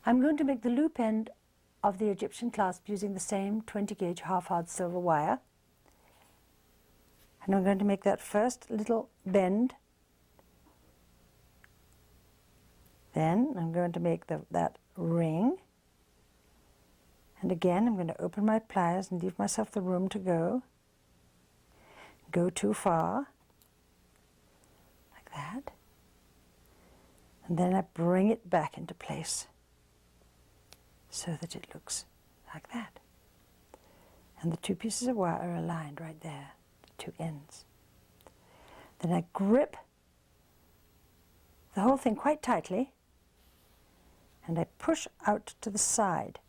I'm going to make the loop end of the Egyptian clasp using the same 20 gauge half hard silver wire. And I'm going to make that first little bend. Then I'm going to make that ring. And again, I'm going to open my pliers and leave myself the room to go too far, like that. And then I bring it back into place so that it looks like that. And the two pieces of wire are aligned right there, the two ends. Then I grip the whole thing quite tightly and I push out to the side.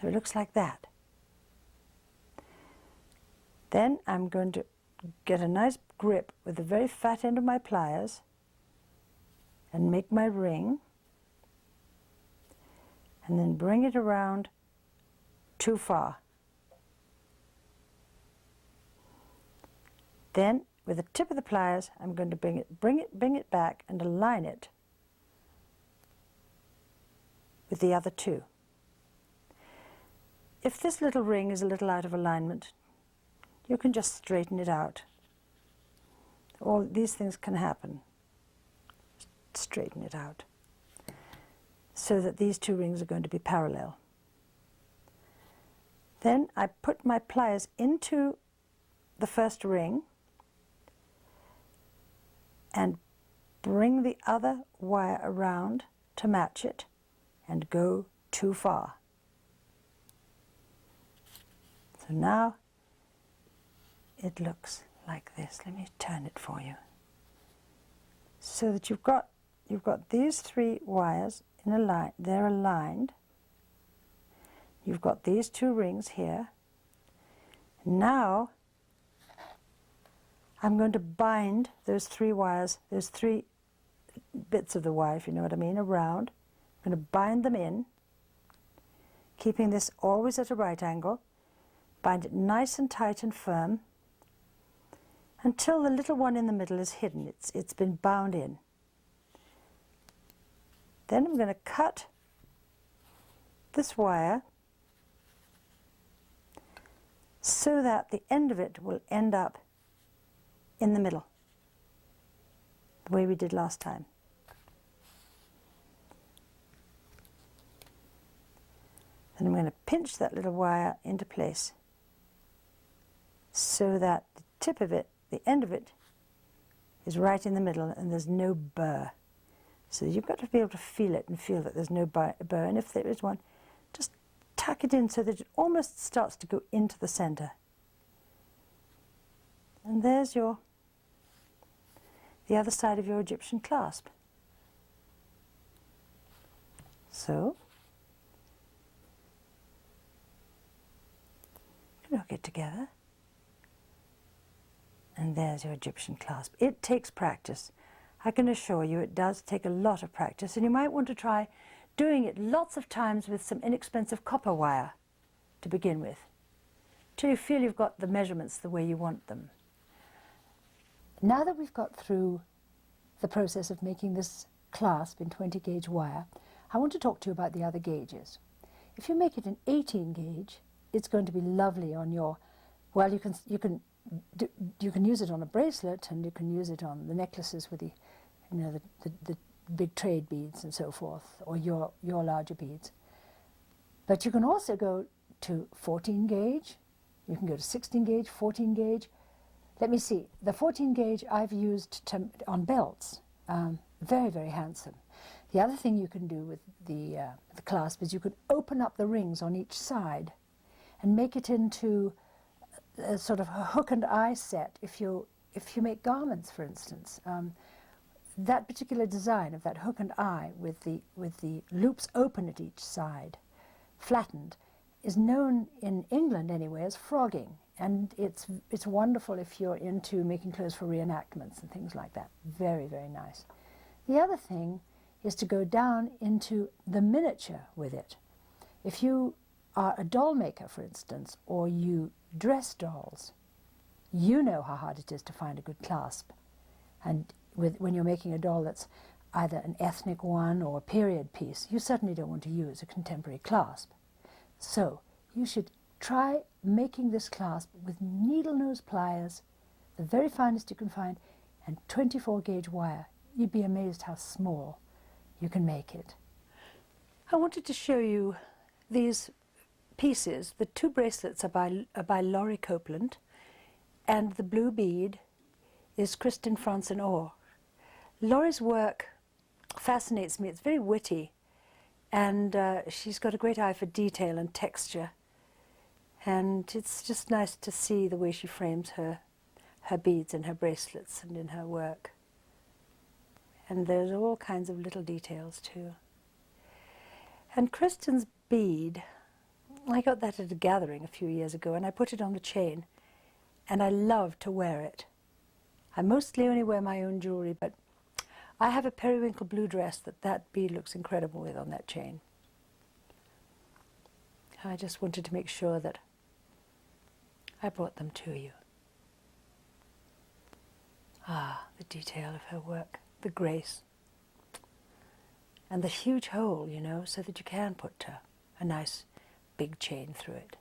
So it looks like that. Then I'm going to get a nice grip with the very fat end of my pliers and make my ring, and then bring it around too far. Then with the tip of the pliers I'm going to bring it back and align it with the other two. If this little ring is a little out of alignment, you can just straighten it out. All these things can happen. Straighten it out so that these two rings are going to be parallel. Then I put my pliers into the first ring and bring the other wire around to match it and go too far. So now it looks like this. Let me turn it for you. So that you've got these three wires in a line, they're aligned. You've got these two rings here. Now I'm going to bind those three wires, those three bits of the wire, if you know what I mean, around. I'm going to bind them in, keeping this always at a right angle. Bind it nice and tight and firm until the little one in the middle is hidden. It's been bound in. Then I'm going to cut this wire so that the end of it will end up in the middle, the way we did last time. Then I'm going to pinch that little wire into place so that the tip of it, the end of it, is right in the middle and there's no burr. So you've got to be able to feel it and feel that there's no burr, and if there is one, just tuck it in so that it almost starts to go into the center. And there's the other side of your Egyptian clasp. So hook it together, and there's your Egyptian clasp. It takes practice. I can assure you it does take a lot of practice, and you might want to try doing it lots of times with some inexpensive copper wire to begin with, till you feel you've got the measurements the way you want them. Now that we've got through the process of making this clasp in 20 gauge wire, I want to talk to you about the other gauges. If you make it in 18 gauge, it's going to be lovely on your, well, you can use it on a bracelet, and you can use it on the necklaces with the, you know, the big trade beads and so forth, or your larger beads. But you can also go to 14 gauge, you can go to 16 gauge, 14 gauge. Let me see, the 14 gauge I've used on belts, very, very handsome. The other thing you can do with the clasp is you can open up the rings on each side and make it into a sort of a hook and eye set. If you make garments, for instance, that particular design of that hook and eye with the loops open at each side, flattened, is known in England anyway as frogging, and it's wonderful if you're into making clothes for reenactments and things like that. Very, very nice. The other thing is to go down into the miniature with it. If you are a doll maker, for instance, or you dress dolls, you know how hard it is to find a good clasp. And when you're making a doll that's either an ethnic one or a period piece, you certainly don't want to use a contemporary clasp. So you should try making this clasp with needle nose pliers, the very finest you can find, and 24 gauge wire. You'd be amazed how small you can make it. I wanted to show you these pieces. The two bracelets are by Laurie Copeland, and the blue bead is Kristin Franzen Orr. Laurie's work fascinates me. It's very witty, and she's got a great eye for detail and texture, and it's just nice to see the way she frames her beads in her bracelets and in her work. And there's all kinds of little details too. And Kristin's bead, I got that at a gathering a few years ago, and I put it on the chain, and I love to wear it. I mostly only wear my own jewelry, but I have a periwinkle blue dress that bead looks incredible with on that chain. I just wanted to make sure that I brought them to you. Ah, the detail of her work, the grace. And the huge hole, you know, so that you can put a nice big chain through it.